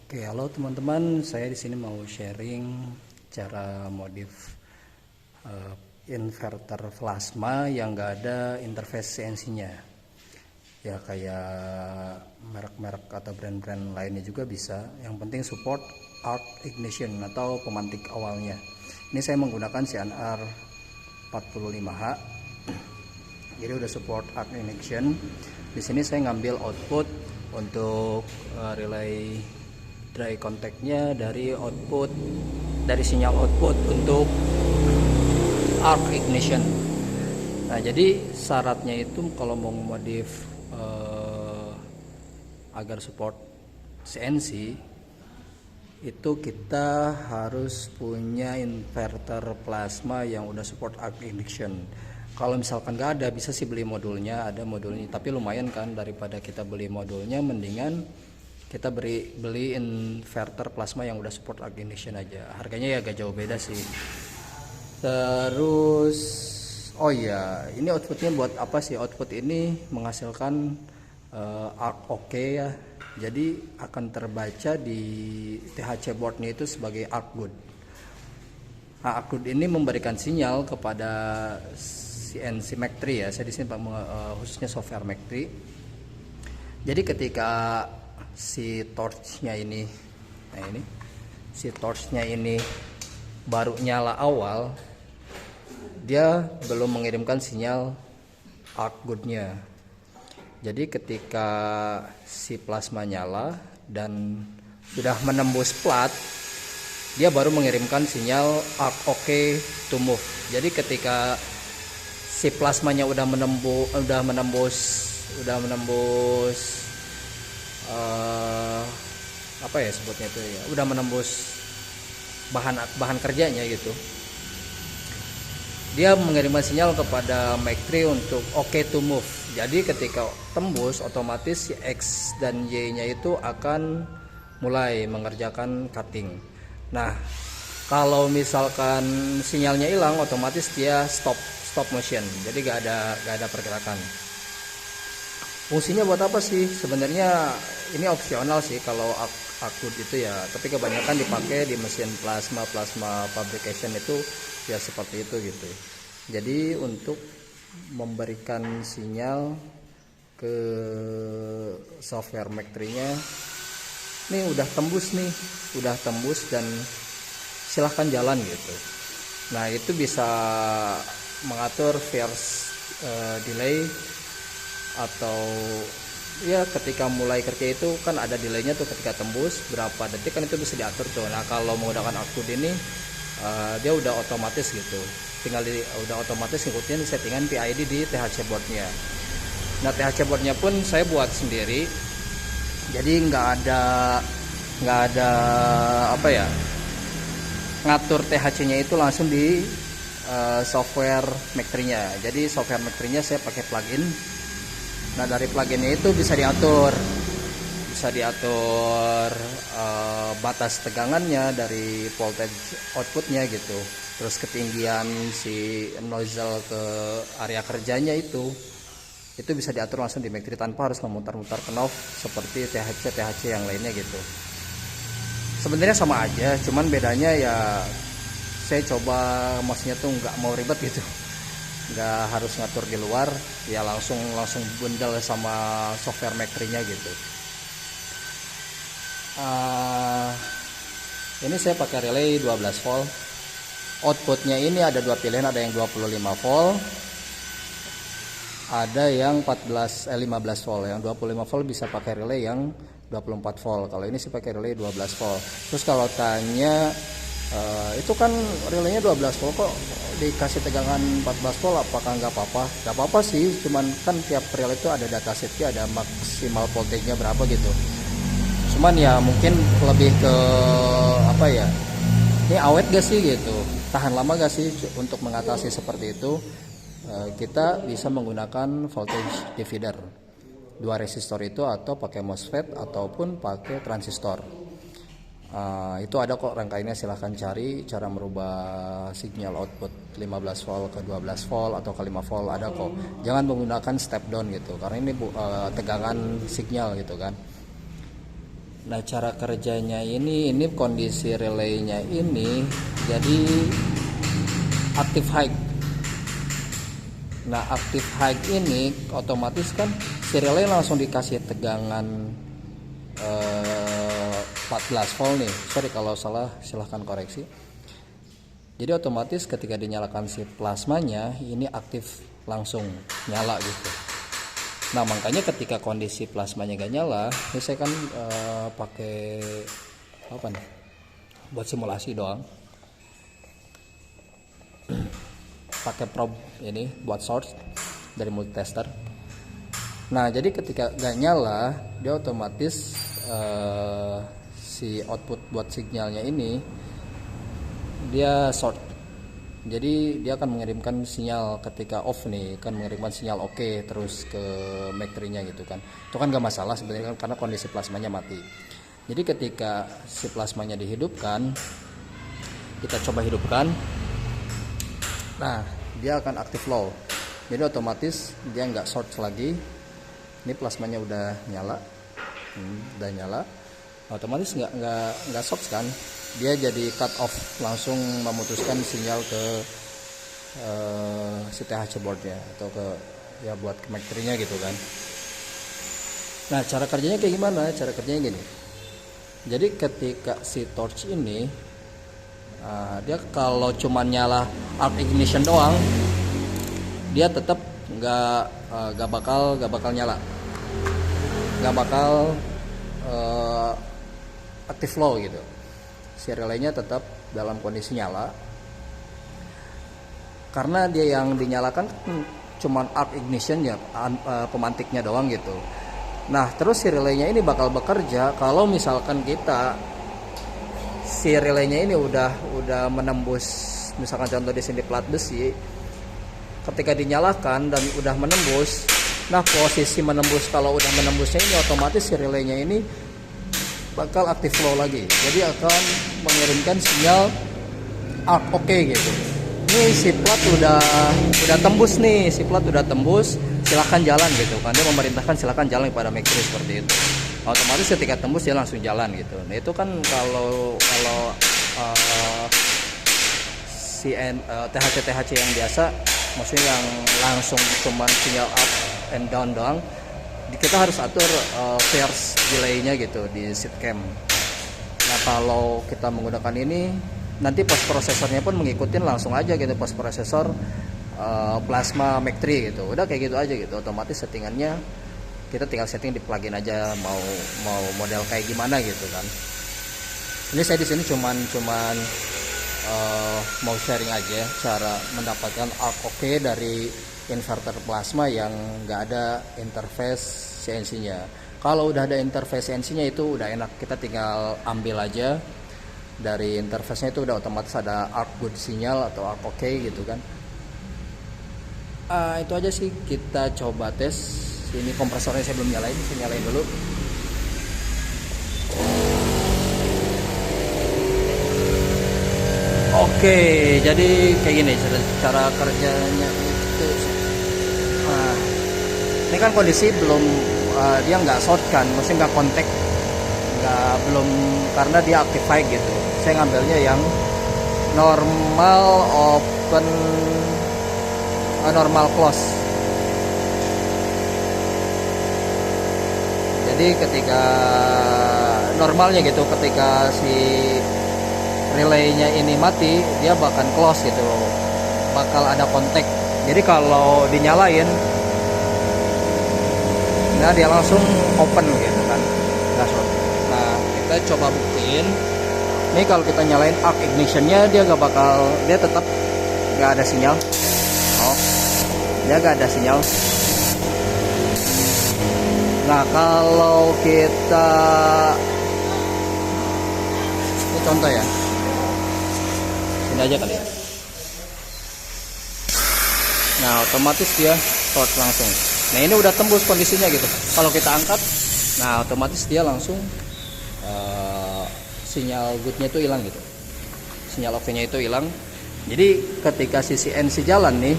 Oke, halo teman-teman. Saya di sini mau sharing cara modif eh, inverter plasma yang nggak ada interface CNC-nya. Ya kayak merek-merek atau brand-brand lainnya juga bisa. Yang penting support arc ignition atau pemantik awalnya. Ini saya menggunakan CNR 45H. Jadi udah support arc ignition. Di sini saya ngambil output untuk relay dry contactnya dari sinyal output untuk arc ignition. Nah, jadi syaratnya itu kalau mau modif agar support CNC itu kita harus punya inverter plasma yang udah support arc ignition. Kalau misalkan nggak ada, bisa sih beli modulnya, ada modulnya, tapi lumayan kan, daripada kita beli modulnya, mendingan kita beli inverter plasma yang udah support arc ignition aja. Harganya ya agak jauh beda sih. Terus oh iya, ini outputnya buat apa sih? Output ini menghasilkan arc OK ya. Jadi akan terbaca di THC boardnya itu sebagai arc good. Nah, arc good ini memberikan sinyal kepada CNC Mac 3 ya. Saya di sini khususnya software Mac 3. Jadi ketika si torchnya ini, si torchnya ini baru nyala awal, dia belum mengirimkan sinyal arc goodnya. Jadi ketika si plasma nyala dan sudah menembus plat, dia baru mengirimkan sinyal arc OK to move. Jadi ketika si plasmanya udah menembus apa ya sebutnya itu ya, udah menembus bahan kerjanya gitu, dia mengirimkan sinyal kepada Mac 3 untuk OK to move. Jadi ketika tembus, otomatis si X dan Y nya itu akan mulai mengerjakan cutting. Nah, kalau misalkan sinyalnya hilang, otomatis dia stop motion, jadi gak ada pergerakan. Fungsinya buat apa sih? Sebenarnya ini opsional sih kalau arc good itu ya, tapi kebanyakan dipakai di mesin plasma fabrication itu ya seperti itu gitu. Jadi untuk memberikan sinyal ke software Mac 3-nya, nih udah tembus dan silahkan jalan gitu. Nah, itu bisa mengatur fierce delay, atau ya ketika mulai kerja itu kan ada delaynya tuh, ketika tembus berapa detik kan itu bisa diatur tuh. Nah, kalau menggunakan arc good ini dia udah otomatis gitu, udah otomatis ngikutin settingan PID di THC boardnya. Nah, THC boardnya pun saya buat sendiri, jadi nggak ada apa ya, ngatur THC-nya itu langsung di software Mac 3-nya. Jadi software Mac 3-nya saya pakai plugin. Nah, dari pluginnya itu bisa diatur batas tegangannya dari voltage outputnya gitu. Terus ketinggian si nozzle ke area kerjanya itu bisa diatur langsung di Mac 3 tanpa harus memutar-mutar knob seperti THC yang lainnya gitu. Sebenarnya sama aja, cuman bedanya ya saya coba maksudnya tuh nggak mau ribet gitu, nggak harus ngatur di luar, ya langsung bundle sama software Mac 3-nya gitu. Ini saya pakai relay 12 volt. Outputnya ini ada dua pilihan, ada yang 25 volt, ada yang 15 volt. Yang 25 volt bisa pakai relay yang 24 volt. Kalau ini sih pakai relay 12 volt. Terus kalau tanya itu kan relaynya 12 volt kok dikasih tegangan 14 volt, apakah nggak apa-apa? Nggak apa-apa sih, cuman kan tiap relay itu ada datasetnya, ada maksimal voltage-nya berapa gitu. Cuman ya mungkin lebih ke apa ya, ini awet gak sih gitu, tahan lama gak sih? Untuk mengatasi seperti itu kita bisa menggunakan voltage divider, dua resistor itu, atau pakai MOSFET ataupun pakai transistor. Itu ada kok rangkaiannya, silahkan cari cara merubah sinyal output 15 volt ke 12 volt atau ke 5 volt, ada kok. Jangan menggunakan step down gitu, karena ini tegangan sinyal gitu kan. Nah, cara kerjanya ini kondisi relaynya ini jadi aktif high. Nah, aktif high ini otomatis kan si relay langsung dikasih tegangan 14 volt nih. Sorry kalau salah, silahkan koreksi. Jadi otomatis ketika dinyalakan si plasmanya ini aktif langsung nyala gitu. Nah, makanya ketika kondisi plasmanya gak nyala, ini saya kan pakai apa nih, buat simulasi doang, pakai probe ini buat source dari multitester. Nah, jadi ketika gak nyala, dia otomatis si output buat sinyalnya ini dia short. Jadi dia akan mengirimkan sinyal ketika off nih, kan mengirimkan sinyal oke terus ke baterainya gitu kan. Itu kan gak masalah sebenarnya kan, karena kondisi plasmanya mati. Jadi ketika si plasmanya dihidupkan, kita coba hidupkan. Nah, dia akan aktif low. Jadi otomatis dia nggak short lagi. Ini plasmanya udah nyala, udah nyala. Otomatis nggak short kan? Dia jadi cut off, langsung memutuskan sinyal ke si THC boardnya atau ke ya buat ke baterainya gitu kan. Nah, cara kerjanya kayak gimana? Cara kerjanya gini. Jadi ketika si torch ini dia kalau cuma nyala arc ignition doang, dia tetap nggak bakal nyala, nggak bakal aktif low gitu. Si relaynya tetap dalam kondisi nyala karena dia yang dinyalakan cuman arc ignition ya, pemantiknya doang gitu. Nah, terus si relaynya ini bakal bekerja kalau misalkan kita si relaynya ini udah menembus, misalkan contoh di sini plat besi, ketika dinyalakan dan udah menembus. Nah, posisi menembus, kalau udah menembusnya ini otomatis si relaynya ini bakal aktif flow lagi, jadi akan mengirimkan sinyal arc oke gitu. Ini si plat udah tembus nih, si plat udah tembus, silahkan jalan gitu kan. Dia memerintahkan silahkan jalan kepada baterai seperti itu. Otomatis ketika tembus dia langsung jalan gitu. Nah, itu kan kalau si THC yang biasa, maksudnya yang langsung cuman sinyal up and down doang, kita harus atur fierce delay-nya gitu di sitcam. Nah, kalau kita menggunakan ini, nanti post prosesornya pun mengikutin langsung aja gitu, post prosesor plasma Mac 3 gitu. Udah kayak gitu aja gitu. Otomatis settingannya kita tinggal setting di plugin aja, mau model kayak gimana gitu kan. Ini saya di sini cuman mau sharing aja cara mendapatkan arc oke dari inverter plasma yang nggak ada interface CNC-nya. Kalau udah ada interface CNC-nya itu udah enak, kita tinggal ambil aja dari interface-nya, itu udah otomatis ada arc good sinyal atau arc oke gitu kan. Itu aja sih, kita coba tes. Ini kompresornya saya belum nyalain, saya nyalain dulu. Oke, jadi kayak gini cara kerjanya itu. Nah, ini kan kondisi belum dia nggak short kan, maksudnya nggak kontak, belum, karena dia aktif high gitu. Saya ngambilnya yang normal open, normal close. Jadi ketika normalnya gitu, ketika si relaynya ini mati, dia bakal close gitu, bakal ada kontak. Jadi kalau dinyalain, nah dia langsung open gitu kan, nggak short. Nah, kita coba buktiin. Ini kalau kita nyalain arc ignitionnya, dia dia tetap nggak ada sinyal. Oh, dia nggak ada sinyal. Nah, kalau kita, ini contoh ya, ini aja kali ya. Nah, otomatis dia short langsung. Nah, ini udah tembus kondisinya gitu. Kalau kita angkat, nah otomatis dia langsung sinyal goodnya itu hilang gitu, sinyal oke-nya itu hilang. Jadi ketika si CNC jalan nih,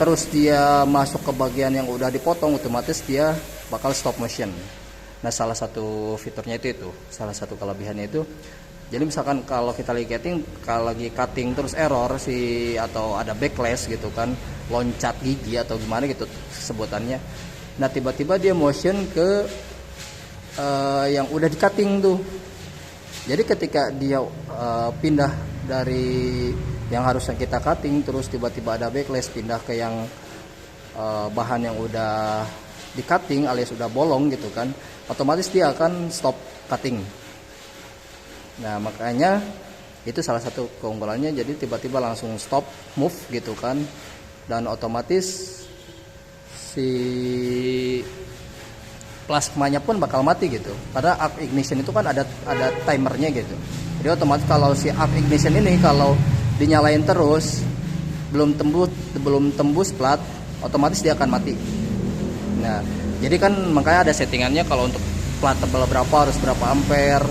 terus dia masuk ke bagian yang udah dipotong, otomatis dia bakal stop motion. Nah, salah satu fiturnya itu, salah satu kelebihannya itu. Jadi misalkan kalau kita lagi cutting terus error atau ada backlash gitu kan, loncat gigi atau gimana gitu sebutannya. Nah, tiba-tiba dia motion ke yang udah di cutting tuh. Jadi ketika dia pindah dari yang harusnya kita cutting terus tiba-tiba ada backlash pindah ke yang bahan yang udah di cutting alias udah bolong gitu kan, otomatis dia akan stop cutting. Nah, makanya itu salah satu keunggulannya, jadi tiba-tiba langsung stop move gitu kan, dan otomatis si plasmanya pun bakal mati gitu. Karena arc ignition itu kan ada timernya gitu. Jadi otomatis kalau si arc ignition ini kalau dinyalain terus belum tembus plat, otomatis dia akan mati. Nah, jadi kan makanya ada settingannya kalau untuk plat tebal berapa harus berapa ampere,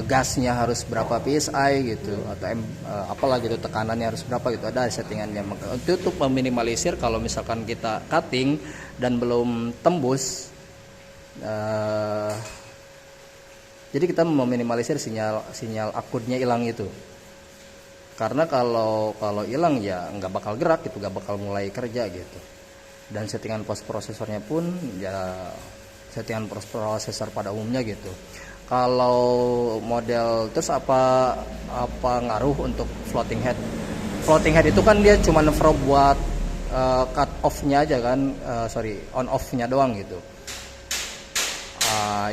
gasnya harus berapa psi gitu, atau apalah gitu, tekanannya harus berapa gitu, ada settingannya. Itu untuk meminimalisir kalau misalkan kita cutting dan belum tembus, jadi kita meminimalisir sinyal akutnya hilang itu. Karena kalau hilang ya nggak bakal gerak gitu, nggak bakal mulai kerja gitu. Dan settingan post prosesornya pun ya settingan post processor pada umumnya gitu. Kalau model terus apa ngaruh untuk floating head? Floating head itu kan dia cuma probe buat cut off-nya aja kan, on off-nya doang gitu.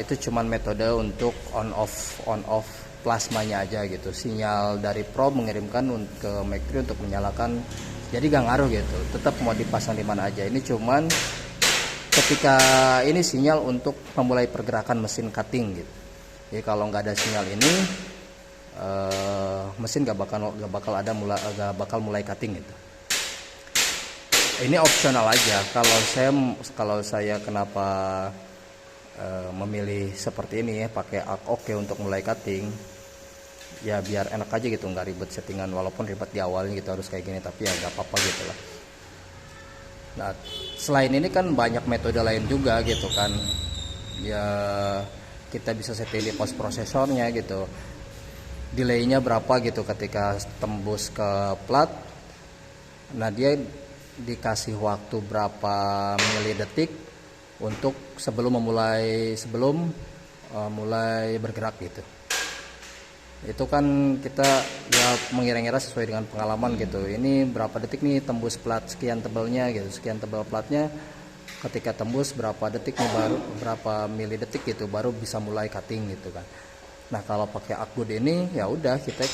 Itu cuma metode untuk on off plasmanya aja gitu. Sinyal dari probe mengirimkan ke Mac3 untuk menyalakan. Jadi gak ngaruh gitu, tetap mau dipasang di mana aja. Ini cuman ketika ini sinyal untuk memulai pergerakan mesin cutting gitu. Jadi kalau nggak ada sinyal ini, mesin gak bakal mulai cutting gitu. Ini opsional aja. Kalau saya kenapa memilih seperti ini ya, pakai arc oke untuk mulai cutting. Ya biar enak aja gitu, nggak ribet settingan, walaupun ribet di awalnya gitu harus kayak gini, tapi ya nggak apa-apa gitu lah. Nah, selain ini kan banyak metode lain juga gitu kan, ya kita bisa setting di post prosesornya gitu, delaynya berapa gitu ketika tembus ke plat. Nah, dia dikasih waktu berapa milidetik untuk sebelum mulai bergerak gitu. Itu kan kita ya mengira-ngira sesuai dengan pengalaman gitu. Ini berapa detik nih tembus plat sekian tebalnya gitu, sekian tebal platnya. Ketika tembus berapa detik nih, baru berapa milidetik gitu baru bisa mulai cutting gitu kan. Nah, kalau pakai Akgud ini ya udah kita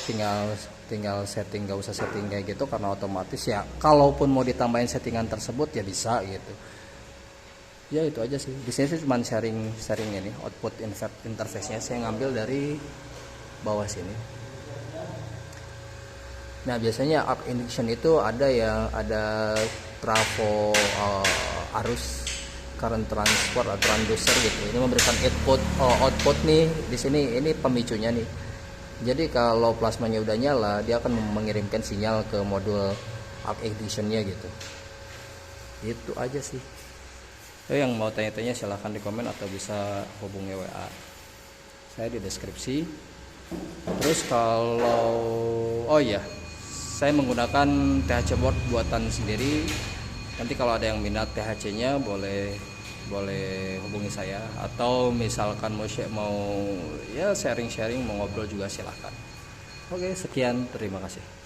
tinggal setting, nggak usah setting kayak gitu, karena otomatis ya kalaupun mau ditambahin settingan tersebut ya bisa gitu. Ya itu aja sih. Di sini cuma sharing ini output interface-nya saya ngambil dari bawah sini. Nah, biasanya arc ignition itu ada trafo arus current transport atau transducer gitu. Ini memberikan output nih di sini, ini pemicunya nih. Jadi kalau plasmanya udah nyala, dia akan mengirimkan sinyal ke modul arc ignition-nya gitu. Itu aja sih. Yang mau tanya-tanya silahkan di komen atau bisa hubungi WA saya di deskripsi. Terus saya menggunakan THC board buatan sendiri. Nanti kalau ada yang minat THC-nya boleh hubungi saya, atau misalkan mau sharing, mau ngobrol juga silahkan. Oke, sekian, terima kasih.